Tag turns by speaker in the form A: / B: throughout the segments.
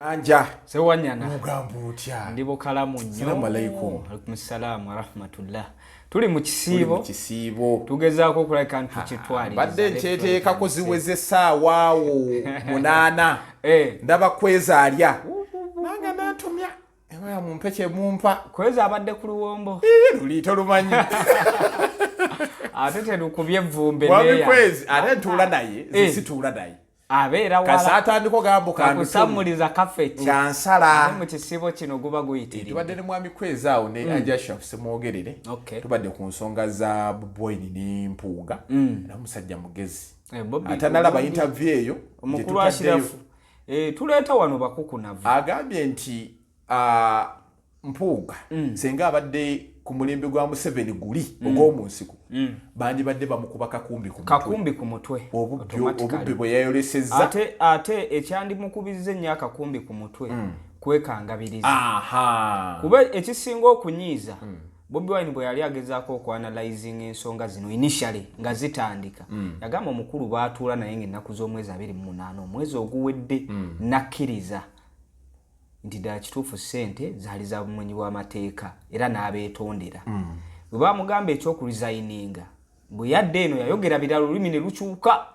A: Anja
B: sewanyana
A: mugambo utya
B: ndibo kalamu nnyo.
A: Assalamu alaikum.
B: Alaikum salaam wa rahmatullah. Tuli mu kisibo tugezaako okuleka nti kitwali
A: badde nteteeka kuziweze saawawo 8 ndaba kweza alya nanga natumya ewa mumpe kye mumpa
B: kweza abadde ku luwombo
A: luliito lumanyi
B: ate terukubye evvumbe
A: wami kwezi ate ntuula naye zisituula naye
B: abeera wala
A: kasatandiko gambo
B: kakusamuliza kafeti
A: ngansala
B: mu kisibo kino guba guyitiri
A: tubadde ne mwami kwezi awo ne ajasha semwogerere tubadde ku nsonga za Bobiwine n'empuuga era musajja mugezi ate nalaba interview eyo
B: omukulu ashirafu tuleeta wano bakukunavu
A: agambye nti mpuuga senga abadde ku mulembe gwa Museveni guli ogw'omunsiko banji badde bamukuba kakumbi ku mutwe obubbi bwe yayolesezza
B: ate ekyandi mukubizza ennyo akakumbi ku mutwe kwekangabiriza kuba ekisinga okunyiiza Bobiwine bwe yali agezaako okuanalyzing ensonga zino initially nga zitandika yagamba omukulu baatuula naye ng'ennaku z'omwezi 28 omwezi oguwedde nakkiriza nti ddala kituufu ssente zaali za bumenyi bw'amateeka era n'abeetondera bwe bamugamba ekyokuresigninga bwe yadde eno yayogera birala olulimi ne lukyuka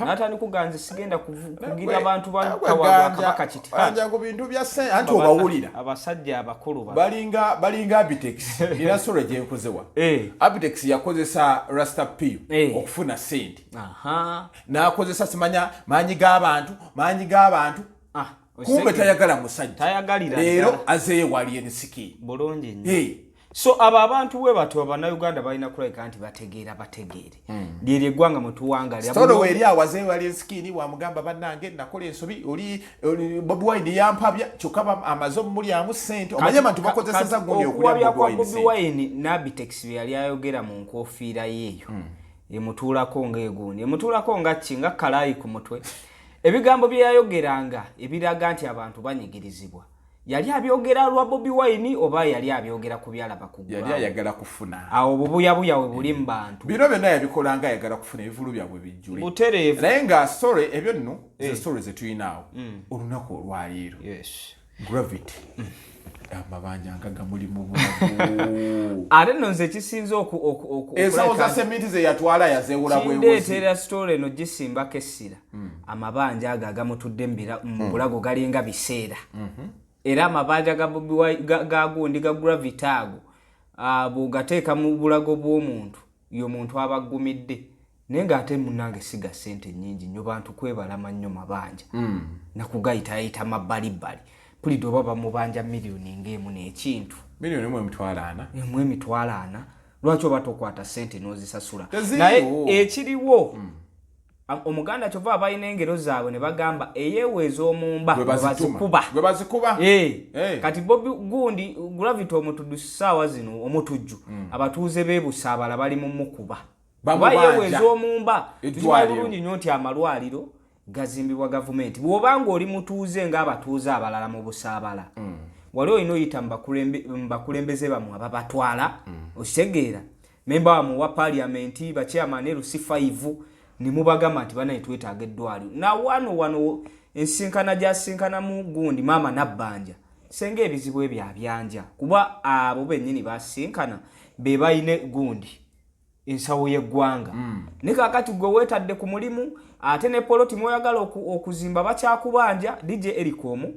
B: n'atandika kuganza sigenda kugira abantu bakabaka kiti
A: ku bintu bya ssente anti obawulira
B: abasajja abakulu
A: balinga Abitex era solo gye nkozewa Abitex yakozesa Rasta P okufuna ssente n'akozesa simanya maanyi g'abantu kumbe tayagala musajja
B: tayagalira
A: leero azeeyo wali ensiki
B: bulungi nnyo so abantu we batyo Bannayuganda balina kuleka nti bategeere lyeri eggwanga mutuwangalira
A: solo weri awazeeyo wali ensiki wamugamba bannange nakola ensobi oli Bobiwine yampabya kyokka amaze omulyamu ssente omanye bantu bakozesa gundi okulya
B: Bobiwine n'Abitex yali ayogera mu nkofiira yeeyo emutuulako ng'egundi emutuulako nga kinga kalayi ku mutwe ebigambo bye yayogeranga ebiraga nti abantu banyigirizibwa yali abyogera lwa Bobiwine oba yali abyogera ku byalaba kugwa
A: yali ayagala kufuna
B: awo bubuyabuya we buli mu bantu
A: bino byonna yabikolanga ayagala kufuna ebivulu byabwe bijjule
B: butereevu
A: naye nga story ebyo nno ze story zetuyinaawo olunaku olwaleero gravity Amabanja nga Gamuli Mubulago
B: ate nno nze kisinze
A: esawo za semiti ze yatwala yazeewula bwebuzi
B: kindeetera story eno gisimbako essira amabanja ago agamutudde mu Bulago galinga biseera era amabanja ga gundi ga gravity ago bw'ogateeka mu bulago bw'omuntu y'omuntu aba aggumidde naye ng'ate munnange siga ssente nnyingi nnyo bantu kwebalama nnyo mabanja nakugayitayita mabbalibbali pulidde oba bamubanja miliyoni ng'emu n'ekintu
A: miliyoni
B: emitwalo 4 lwaki oba tokwata ssente n'ozisasula naye ekiriwo omuganda kyova abalina engero zaabwe ne bagamba eyeeweeza omumba gwe bazikuba kati Bobi gundi gravity omutujju ssaawa zino omutujju abatuuze b'ebusaabala bali mu mukuba kuba yeeweeza omumba tukimanyi bulungi nnyo nti amalwaliro gazimbibwa gavumenti bw'obanga oli mutuuze ng'abatuuze abalala mu busaabala wali olina oyita mu bakulembeze bamwe ababatwala okitegeera memba wamwe wa paliamenti bachairman LC5 ne mubagamba nti banaye twetaaga eddwaliro na wano ensinkana gyasinkanamu gundi maama nabbanja senga ebizibu ebyo abyanja kuba abo bennyini basinkana be bayine gundi ensawo y'eggwanga ne kakati gwe weetadde ku mulimu ate ne poloti moyagala okuzimba bakyakubanja DJ Erikomu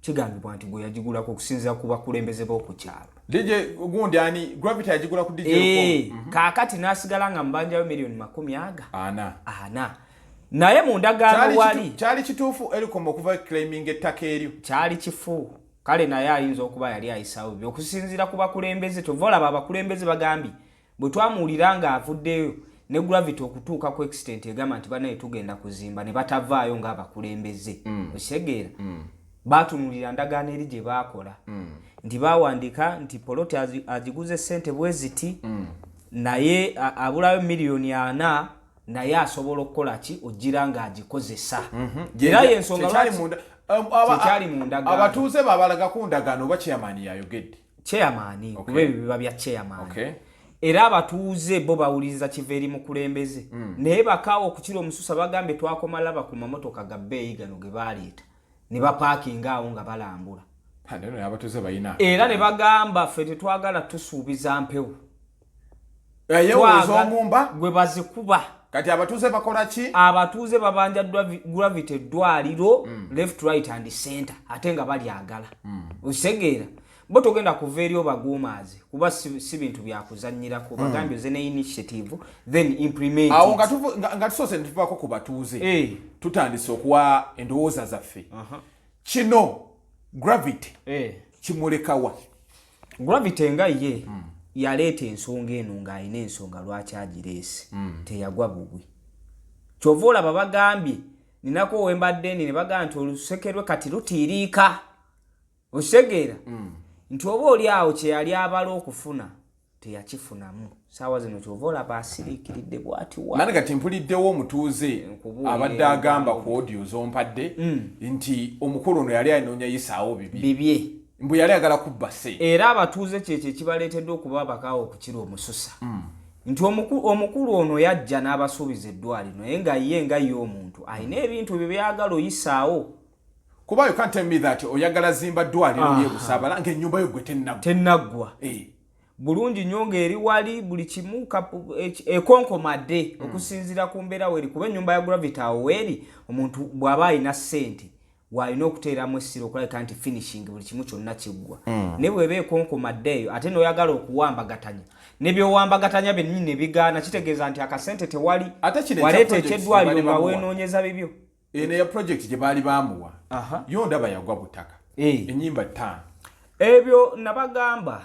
B: kigambibwa nti gwe yagigulako okusinziira ku bakulembeze b'okukyalo
A: DJ gundi ani gravity yagigula ku DJ Erikomu
B: kakati n'asigala nga mbanjayo miliyoni 40 naye mu ndagaano wali
A: kyali kituufu Erikomu okuva claiming ettaka eryo
B: kyali kifu kale naye ayinza okuba yali ayisawo byo okusinziira ku bakulembeze tovolaba abakulembeze bagambye bwe twamuwulira nga avuddeyo ne gravity okutuuka ku extent egamba nti banaye tugenda kuzimba ne batavaayo ng'abakulembeze okitegeera baatunulira ndagaano eri gye baakola nti baawandika nti poloti agiguze ssente bwe ziti naye abulayo miliyoni 4 naye asobola okukola ki ogira ng'agikozesa era y'ensonga kyali mu ndagaano
A: abatuuze babalaga ku ndagaano oba chairman yayogedde
B: chairman kuba ebyo biba bya chairman era abatuuze bo bawuliriza kiva eri mukulembeze naye bakaawo okukira omususa bagambye twakomalaba ku mamotoka ga bbeeyi gano ge baaleeta ne baparkinga awo nga balambula.
A: Neno abatuuze bayina.
B: Era ne bagamba ffe tetwagala tusuubiza mpewo.
A: Yewezo omumba
B: gwe bazikuba.
A: Kati abatuuze bakola ki?
B: Abatuuze babanja gravity Edwaliro left right and center ate nga bali agala. Osegeera bo togenda kuva eri obaguumaazi kuba si bintu byakuzannyirako bagambye ze ne initiative then implement.
A: Awo nga tusoose ne tuvaako ku batuuze tutandise okuwa endowooza zaffe. Kino gravity kimulekawa.
B: Gravity nga ye yaleeta ensonga eno ng'alina ensonga lwaki agireese teyagwa bugwi. Kyova olaba bagambye ninako wembadde ne bagamba nti olusekerwe kati lutiiriika. Osegeera nti oba oli awo kye yali abala okufuna teyakifunamu. Saawa zino kyova olaba asiriikiridde bw'ati wa.
A: Nani kati mpuliddewo omutuuze abadde agamba ku audio zompadde nti omukulu ono yali anoonya yisaawo bibye. Mbu yali agala kubba se. Era
B: abatuuze kyekyo ekibaleetedde okuba abakaawo okukira omususa. Nti omukulu ono yajja n'abasuubiza Edwaliro naye nga ye omuntu alina ebintu bye byagala oyisaawo.
A: Kuba you can't tell me that oyagala zimba Edwaliro ye Busaabala ng'ennyumba yo gwe
B: tennaggwa. Bulungi nnyo ng'eri wali buli kimu ekonkomadde okusinziira ku mbeera weri kuba ennyumba ya gravity awo weri omuntu bw'aba alina ssente walina okuteeramu essiro okulabika nti finishing buli kimu kyonna kiggwa. Ne bw'eba ekonkomadde eyo ate n'oyagala okuwambagatanya ne by'owambagatanya bennyini ne bigaana kitegeeza nti akasente tewali waleeta eky'Edwaliro nga weenoonyeza bibyo.
A: Eno ya project gye baali baamuwa yo ndaba yagwa butaka ennyimba 5.
B: Ebyo nabagamba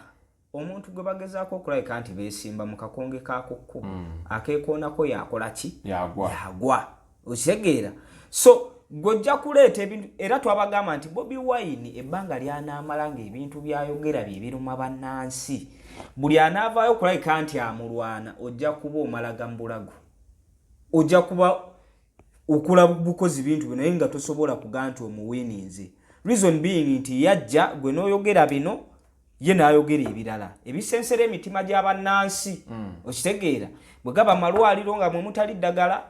B: omuntu gwe bagezaako okulabika nti beesimba mu kakonge kaako kkubo akeekoonako yakola ki? Yagwa. Osegeera so gojja kuleeta ebintu era twabagamba nti Bobiwine ebbanga lyanaamala ng'ebintu byayogera bye biruma bannansi buli anaavaayo okulabika nti amulwana ojja kuba omalaga Mubulago. Ojja kuba okula bukozi bintu bino naye nga tosobola kugaa nti omuwininze. Reason being nti yajja gwe n'oyogera bino ye n'ayogera ebirala ebisensera emitima gy'abannansi. Okitegeera bwe gaba malwaliro nga mwe mutali ddagala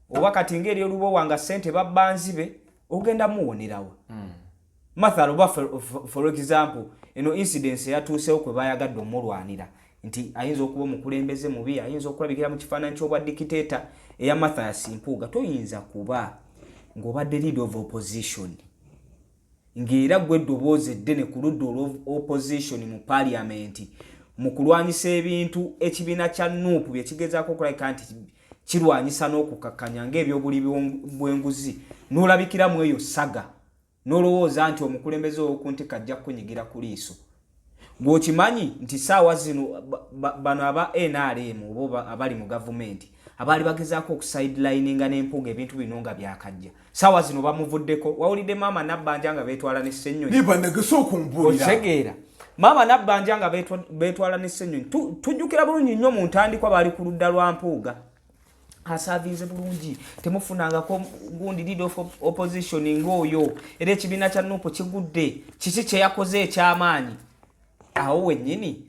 B: oba kati ng'eri olubo wanga ssente babbanzibe ogenda muwonerawa. Mathala oba for example eno incidence yatuusewo kwe bayagadde omulwanira nti ayinza okuba omukulembeze mubi ayinza okulabikira mu kifaananyi ky'obwa dictator eya Mathala Simpuuga. Toyinza kuba ng'obadde leader of opposition ng'era gwe eddoboozi eddene ku ludda olw'opposition mu parliament mu kulwanyisa ebintu ekibiina kya Nuupu bye kigezaako okulabika nti kirwanyisa n'okukakkanya ng'ebyobuli bw'enguzi n'olabikiramu eyo saga n'olowooza nti omukulembeze ow'okuntika ajja kunyigira ku liiso. Gw'okimanyi nti saawa zino bano aba NRM oba abali mu gavumenti abaali bagezaako okusidelininga n'empuga ebintu bino nga byakajja saawa zino bamuvuddeko. Wawulidde maama Nabbanja nga beetwala ne Ssennyonyi. Otegeera maama Nabbanja nga beetwala ne Ssennyonyi. Tujjukira bulungi nnyo mu ntandikwa baali ku ludda lwa mpuuga asaavinze bulungi temufunangako gundi leader of opposition ng'oyo era ekibiina kya Nuupu kigudde kiki kye yakoze eky'amaanyi. Awo wennyini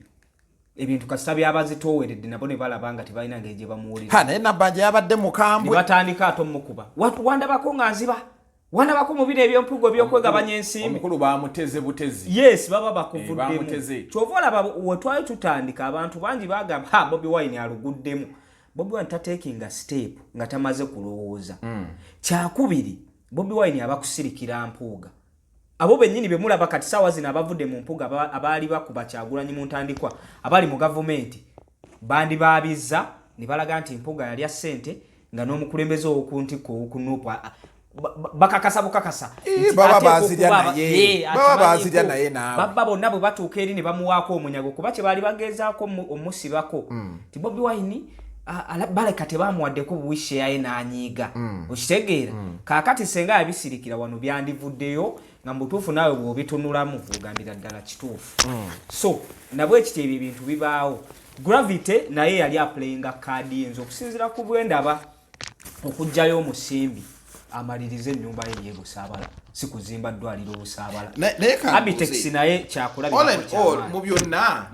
B: ebintu kasita byabazitooweredde nabo ne balaba nga tebalina ngeri gye bamuwulira.
A: Naye Nabbanja yabadde mukambwe
B: ne batandika ate omukuba wandabako nga nziba wandabako mu bino eby'empugo by'okwegabanya ensimbi.
A: Omukulu baamuteze butezi.
B: Yes baba bakuvuddemu. Kyova olaba we twali tutandika abantu bangi bagamba Bobiwine aluguddemu. Bobiwine tatekinga step nga tamaze kulowooza. Kyakubiri Bobiwine abakusirikira mpuuga. Abo bennyini be mulaba kati saawa zino abavudde mu mpuuga abaali bakuba Kyagulanyi mu ntandikwa abali mu gavumenti bandi baabizza ne balaga nti mpuuga yalya ssente nga n'omukulembeze ow'okuntikko ow'okunuupu bakakasa bukakasa
A: baba bazirya naye naawe
B: baba bonna bwe batuuka eri ne bamuwaako omunyago kuba kye baali bagezaako omusibako ti Bobiwine baleka tebamuwaddeko buwishe yaye n'anyiiga. Okitegeera kaakati senga yabisirikira wano byandivuddeyo nga mutuufu naawe bw'obitunulamu ogambira ddala kituufu. So nabwe ekiti ebyo ebintu bibaawo. Gravity naye yali aplayinga kaadi yenza okusinziira ku bwendaba okuggyayo omusimbi amalirize ennyumba ye Busaabala si kuzimba Edwaliro Busaabala. Abitex naye kyakulabira
A: mu byonna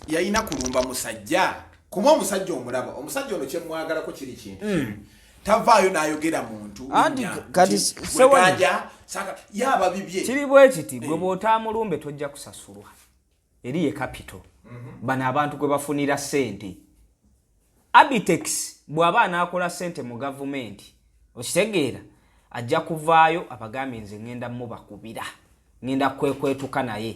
A: yayina kulumba musajja kuba omusajja omulaba omusajja ono kyemwagalako kiri kintu tavaayo n'ayogera muntu
B: kati
A: weganja saka yaba bibye
B: kiri bwe kiti gwe bw'otamulumbe tojja kusasulwa eriye capital bana abantu gwe bafunira sente Abitex bw'aba anaakola sente mu government okitegeera ajja kuvaayo abagambe nze ngenda mubakubira ngenda kwekwetuka naye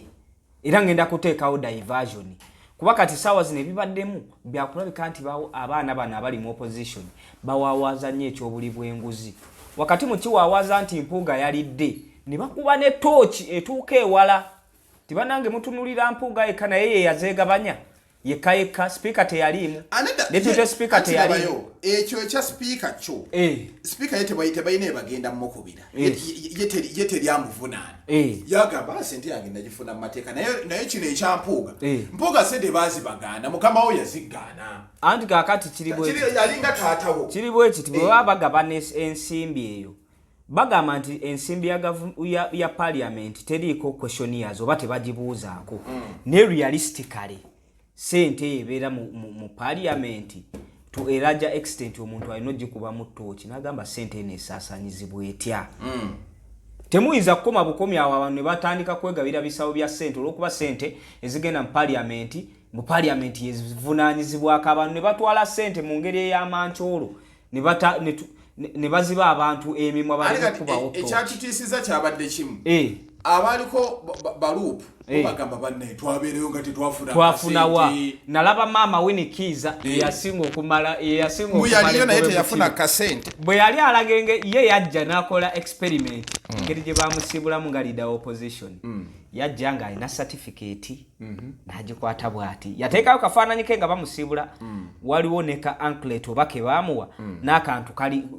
B: era ngenda kuteekawo diversion kuba kati sawa zino ebibaddemu byakulabika nti abaana bano abali mu opposition bawaawaza nnyo ekyobuli bw'enguzi wakati mu kiwaawaza nti mpuuga yalidde ne bakuba ne tooki etuuka ewala tibanange mutunulira mpuuga yekka naye ye yazeegabanya yekka speaker teyaliimu deputy speaker teyaliimu
A: ekyo ekya speaker kyo speaker yete bayite bagenda mukubira yete lyamuvunaana yagamba sente yange nagifuna mu mateeka naye kino ekyampuuga mpuuga sente baazibagaana mukama we yazigaana
B: anti kaakati kiri
A: yalinga taatawo
B: kiri bwe kiti bwe baba bagabana ensimbi eyo bagamba nti ensimbi ya parliament teriiko questionnaires oba tebagibuuzaako ne realistically sente ebeera mu parliament to a larger extent omuntu alina ogikuba mu ttooki n'agamba sente eno esaasanyizibwa etya temuyinza kukoma bukomi awo abantu ne batandika kwegabira bisawo bya sente olw'okuba sente ezigenda mu parliament yezivunaanyizibwako abantu ne batwala sente mu ngeri ey'amancoolo ne baziba abantu emimwa balikubawo
A: ekyakitiisiza kyabadde kimu abaliko baluupu bagamba banne twabeereyo nga
B: tetwafunawa nalaba maama Winikiza eyasinga okumala
A: muyaliyo naye teyafuna kasente
B: bwe yali alagenge ye yajja n'akola experiment ngeri gye bamusibulamu nga leader opposition yajja nga alina certificate n'agikwata bw'ati yateekayo kafaananyi ke nga bamusibula waliwo ne ka anklet oba ke baamuwa n'akantu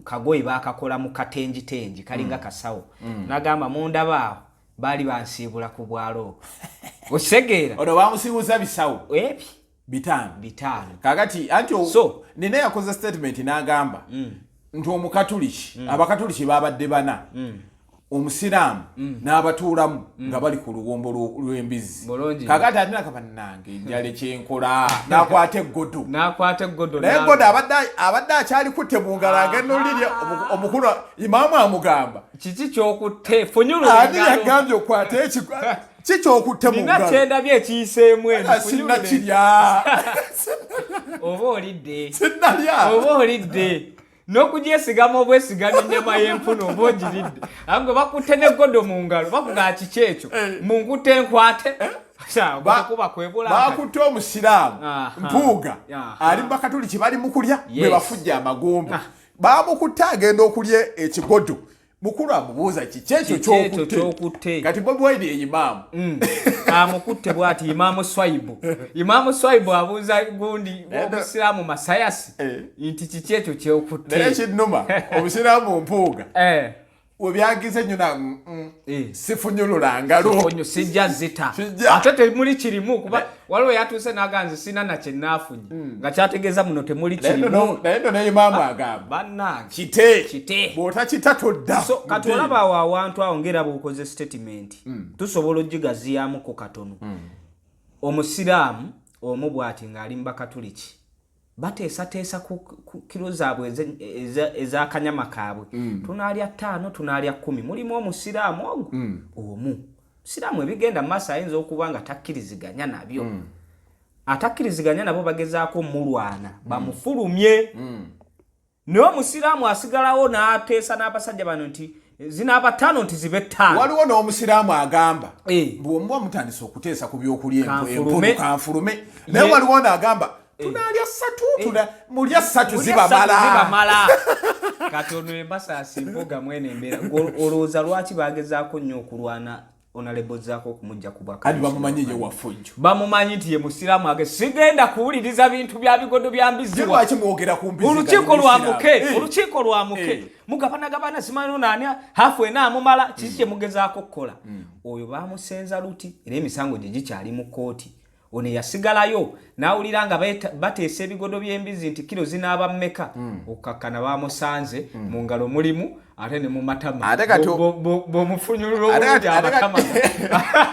B: kagoye baakakola mu katenjitenji kalinga kasawo n'agamba mundabaawo bali bansibula ku bwalo osegeera
A: ono bamusibuza bisawo
B: ebi
A: bitano kakati anti nene yakoze statement n'agamba nti omukatuliki abakatuliki babadde bana omusiraamu n'abatuulamu nga bali ku luwombo lw'embizi kakati ate nakabannange njale kyenkola n'akwata eggodo naye eggodo abadde akyalikutte mu ngalo agenda olirya omukulu imaamu amugamba
B: kiki kyokutte funyulula
A: ani yagambye okwata ekigwa kikyokutte mu ngalo
B: kyendabye ekiyiseemu eno
A: sinnakirya
B: oba olidde n'okugyesigamu obwesigama ennyama y'empunu oba ogiridde ahubwo bakutte n'eggodo mu ngalo bakugaa kiki ekyo munkutte enkwate
A: bakutte omusiraamu mpuuga ali bakatuliki bali mu kulya bwe bafujja amagumba bamukutte agenda okulya ekigodo mukulu amubuuza kiki ekyo kyokutte kati Bobiwine ye imaamu
B: amukutte bw'ati imaamu swaibu abuuza gundi omusiraamu masayasi nti kiki ekyo kyokutte
A: naye kinnuma omusiraamu mpuuga webyagize nnyo sifunyulula ngalo
B: sijja zita ate temuli kirimu kuba waliwo yatuuse n'aganze sina na kye naafunye nga kyategeeza muno temuli kirimu
A: naye ndo naye imaamu agamba
B: bannange
A: kite bw'otakita todda
B: kati olaba awo awantu awo ngera bw'okoze statement tusobola ogigaziyaamuko katono omusiraamu omu bw'ati ng'ali mu bakatuliki bateesateesa ku kiro zaabwe ez'akanyama kaabwe tunaalya 5 tunaalya 10 mulimu omusiraamu ogwo omu musiraamu ebigenda mu maaso ayinza okuba nga takkiriziganya nabyo atakkiriziganya nabo bagezaako mulwana bamufulumye naye omusiraamu asigalawo n'ateesa n'abasajja bano nti zinaaba 5 nti zibe 5
A: waliwo n'omusiraamu agamba bw'omuba mutandisa okuteesa ku byokulya empunu kanfulume naye waliwo n'agamba tunalya 3 mulya 3 zibamala
B: katono embasasi mpuga mwene embeera olowooza lwaki bagezaako nnyo okulwana onalebozaako okumujja ku bwaka
A: kati bamumanyi ye wafujjo
B: bamumanyi nti ye musiraamu age sigenda kuwuliriza bintu bya bigodo bya mbizi
A: lwaki mwogera ku mbizi
B: olukiiko lwamuke mugabanagabana simanyi nani hafu ena amumala kiki kye mugezaako kukola oyo bamusenza luti era emisango gye gikyali mu kkooti ono yasigalayo nawulira nga bateesa ebigodo by'embizi nti kilo zinaaba mmeka okakkana bamusanze mu ngalo mulimu ate ne mu matama
A: ate kati
B: bomufunyulula obulungi amatama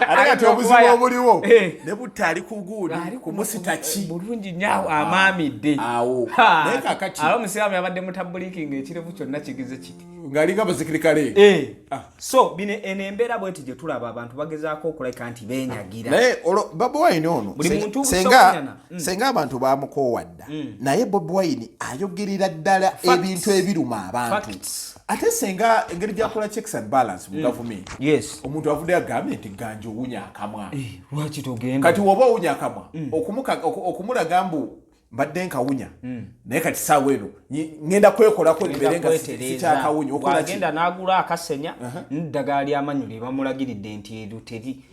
A: ate kati obuzibu obuliwo ne butali kuguudi kumusitaki
B: bulungi nnyo amaamidde
A: awo naye kakati
B: abo musiramu yabadde mutabulikinga ekirevu kyonna kigize kiti
A: ng'alinga abasirikale
B: so bino eno embeera bweti gye tulaba abantu bagezaako okuleka nti beenyagira
A: naye Bobiwine ono senga abantu bamukoowadda naye Bobiwine ayogerera ddala ebintu ebiruma abantu ate senga engeri gyakola checks and balance mu government omuntu avudde agambye nti ganja owunya akamwa
B: lwaki togenda
A: kati woba owunya akamwa okumulaga mbu mbadde nkawunya naye kati saawa eno ngenda kwekolako niberenga sikyakawunya
B: okagenda n'agula akasenya n'eddagala ly'amanyuli bamulagiridde nti eryo teri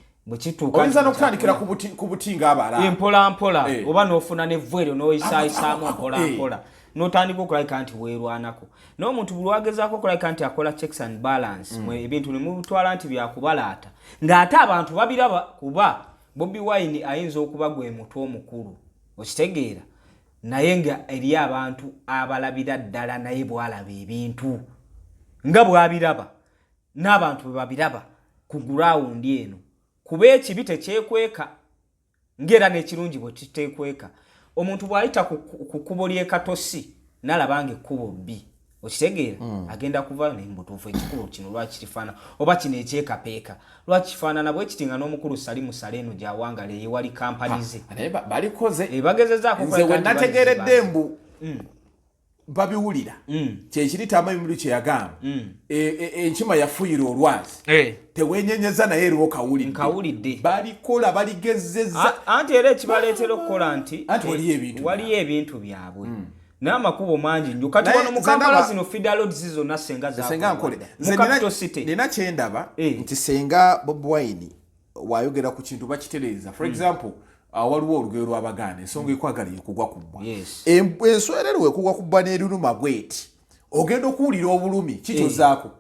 A: oyinza n'okutandikira ku buti ng'abalala
B: mpolampola oba n'ofuna n'evvu eryo n'oyisaayisaamu mpolampola n'otandika okulabika nti weerwanako naye omuntu buli wagezaako okulabika nti akola checks and balance ebintu ne mubitwala nti byakubalaata ng'ate abantu babiraba kuba Bobiwine ayinza okuba gwe mutwe omukulu okitegeera naye nga eri abantu abalabira ddala naye bwalaba ebintu nga bwabiraba n'abantu bwe babiraba ku gurawundi eno kuba ekibi tekyekweka ng'era n'ekirungi bwe kitekweka omuntu bw'ayita ku kkubo ly'ekatosi n'alabanga ekkubo bbi okitegeera agenda kuva nembutuufu ekikubo kino lwaki kifaana oba kino ekyekapeeka lwaki kifaanana bwe kiti nga n'omukulu sali musale eno gyawangala eyewali kampani ze
A: balikoze
B: bagezezaako
A: nze we nategeeredde mbu babiwulira kyekiri tamayumulu kye yagamba enkima yafuuyira olwazi tewenyenyeza naye eriwo
B: kawulidde
A: balikola baligezeza
B: anti era ekibaleetera okukola nti waliyo ebintu byabwe n'amakubo mangi nnyo kati wano mu Kampala zino feeder roads zonna senga
A: nina kyendaba nti senga Bobiwine wayogera ku kintu bakitereeza for example waliwo olugero lw'Abaganda ensonga ekwagala ekugwa ku bbwa enswerere wekugwa ku bbwa n'eruluma bweti ogenda okuwulira obulumi kikyozaako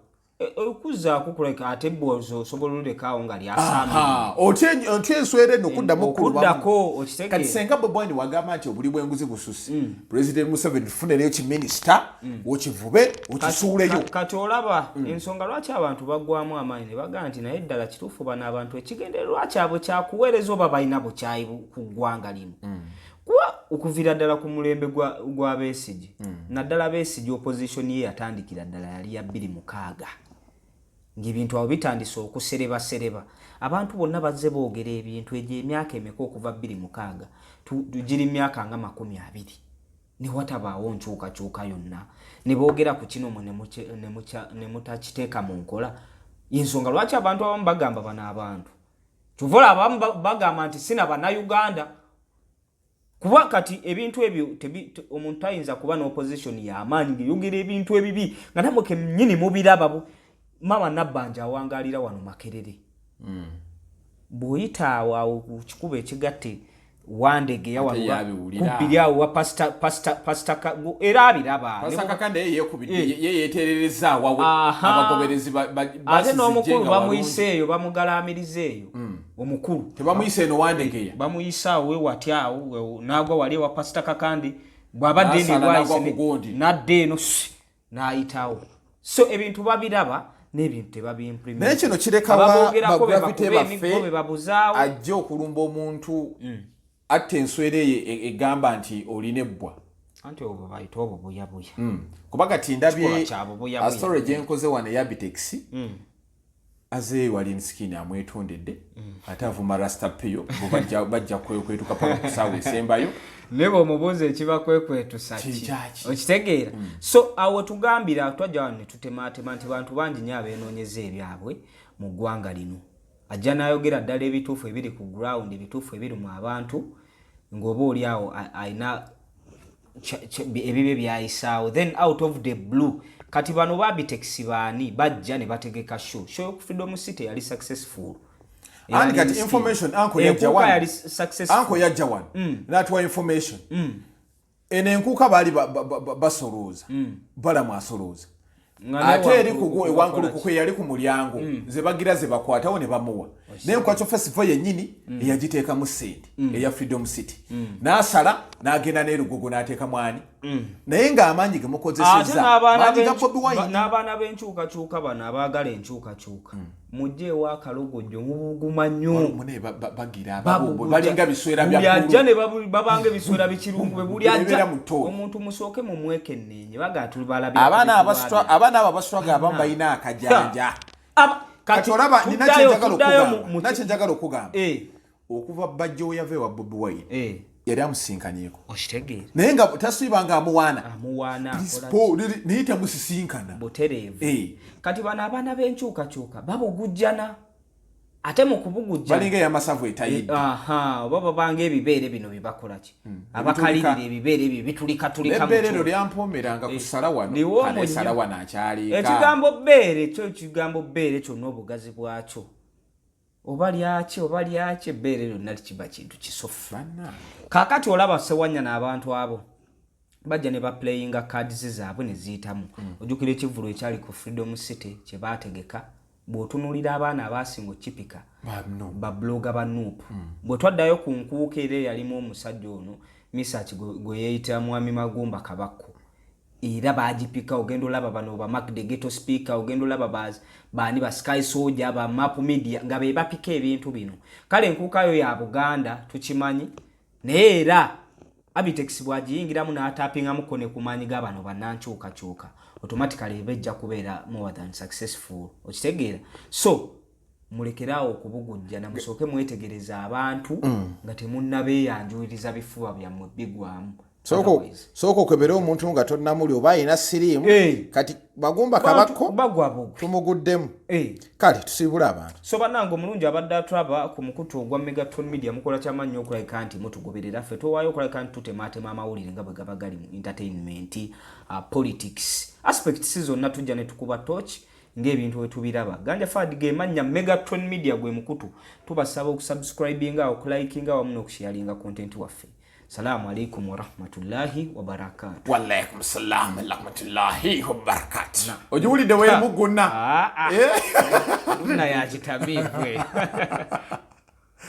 B: okuzaako kuleka ate bwozo osobola olekaawo nga lyasaama
A: otya enswerere nokuddamu
B: okuddako
A: kati senga Bobiwine wagamba nti obuli bw'enguzi bususi President Museveni tufunereyo kiminisita okivube okisuuleyo
B: kati olaba ensonga lwaki abantu baggwamu amaanyi ne bagamba nti naye ddala kituufu bano abantu ekigendererwa kyabwe kyakuweereza oba balina bukyayi ku ggwanga limu kuba okuviira ddala ku mulembe gwa Besigye naddala Besigye opposition ye yatandikira ddala yali ya 2006 ng'ebintu awo bitandise okusereba abantu bonna bazze boogera ebintu egyo emyaka emeka okuva 2006 tugiri myaka nga 20 ne watabaawo nkyukakyuka yonna ne boogera ku kino mwe ne mutakiteeka mu nkola y'ensonga lwaki abantu abamu bagamba bano abantu kyuvola abamu bagamba nti sina bannayuganda kuba kati ebintu ebyo omuntu ayinza kuba n'opposition y'amaanyi ng'eyogera ebintu ebibi nga namwe kennyini mubiraba mama Nabanja awangalira wano Makerere bw'oyita awo ku kikubo ekigatte wandege yawankubiri awo wa pasta era abiraba
A: ye yeterereza awawe abagoberezi
B: ate n'omukulu bamuyiseeyo bamugalaamirizeeyo omukulu
A: tebamuyise eno wandegeya
B: bamuyisa awo watyawo n'agwa wali ewa pasita kakandi bw'abadde ndibwayise n'adde eno n'ayitawo so ebintu babiraba n'ebintu tebabimprimenti
A: naye kino kirekawa bagravite baffe ajja okulumba omuntu atte enswere ye egamba nti olina ebbwa
B: anti obwo bayita obwo buyabuya
A: kuba kati ndabye asitore gyenkoze wano eyabitex aze wali nsikini amwetondedde ate avuma rasta peyo bajja kwekwetuka paka kusaawa esembayo
B: nebo omubuuza ekiba kwekwetusa ki okitegeera so awo tugambira twajja wano ne tutemaatema nti bantu bangi nnyo abeenoonyeza ebyabwe mu ggwanga lino ajja n'ayogera ddala ebituufu ebiri ku ground ebituufu ebiri mu abantu ng'oba oli awo ayina ebibe byayisaawo then out of the blue kati bano babitex baani bajja ne bategeka show ku Freedom City yali successful
A: and kati information anko yajja wan natwa information ene enkuuka baali basolooza balamu asolooza ate eri kugwe wankulu kukwe yali ku mulyango ze bagira ze bakwatawo ne bamuwa naye Nkwacho festival yennyini eyagiteeka mu sente eya Freedom City n'asala n'agenda n'erugogo n'ateeka mwani naye ng'amaanyi ge mukozesezza
B: n'abaana b'enkyukakyuka bano abaagala enkyukakyuka mujje ewa kalogojjo mubuguma nnyo
A: bagira ababumbo balinga biswera bya
B: ajja ne babanga ebiswera bikirungu buli ajja omuntu musooke mu mwekenneenye baga tulbalabye
A: abaana abo abaswaga abamu balina akajanja kati olaba ninakyenjagala okugamba okuva bajjo yave wa Bobiwine yali amusinkanyeko
B: okitegeera
A: naye nga tasiibanga amuwaana naye tamusisinkana
B: butereevu kati bano abaana b'enkyukakyuka babugujjana ate mu kubugujjana
A: balinga eyamasavu etayidde
B: oba babanga ebibeere bino bibakola ki abakalirira ebibeere ebyo bitulikatulika
A: ebbeere eryo lyampomeranga ku ssala wano kale essala wano akyaliika
B: ekigambo bbeere kyo ekigambo bbeere kyonna obugazi bwakyo oba lyaki ebbeere lyonna likiba kintu kisofu kaakati olaba sewanya n'abantu abo bajja ne baplayinga cards zaabwe ne ziyitamu ojjukira ekivvulu ekyali ku Freedom City kye baategeka bw'otunuulira abaana abaasinga okipika babloga ba Nuupu bwe twaddayo ku nkuuka era yalimu omusajja ono Misach gwe yeeyita Mwami Magumba Kabakko era baagipika ogenda olaba bano ba Mark the Ghetto Speaker ogenda olaba baani ba Sky Soldier ba Map Media nga be bapika ebintu bino kale enkuuka yo ya Buganda tukimanyi naye era Abitex bwagiyingiramu n'ataapingamu kone ku maanyi g'abano bannankyukakyuka automatically bejja kubeera more than successful okitegeera so mulekeraawo okubugujja na musooke mwetegereza abantu nga temunnabeeyanjuliriza bifuba byammwe bigwamu
A: soko kwebera omuntu nga tonnamuli oba ayina siriimu kati Magumba Kabakko tumuguddemu kale tusibula abantu
B: so bannange omulungi abadde atulaba ku mukutu ogwa Megaton Media mukola kyamannyo okulabika nti mutugoberera ffe towaayo okulabika nti tutemaatema amawulire nga bwe gaba gali mu entertainment politics aspects zonna tujja ne tukuba torch ng'ebintu we tubiraba ganja fad ge mannya Megaton Media gwe mukutu tubasaba okusubscribinga okulikinga wamu n'okusharinga content waffe. Salamu alaikum wa rahmatullahi wa barakatuh.
A: Wa alaikum salam wa rahmatullahi wa barakatuh. Ojulide we muguna.
B: Una ya chitabikwe.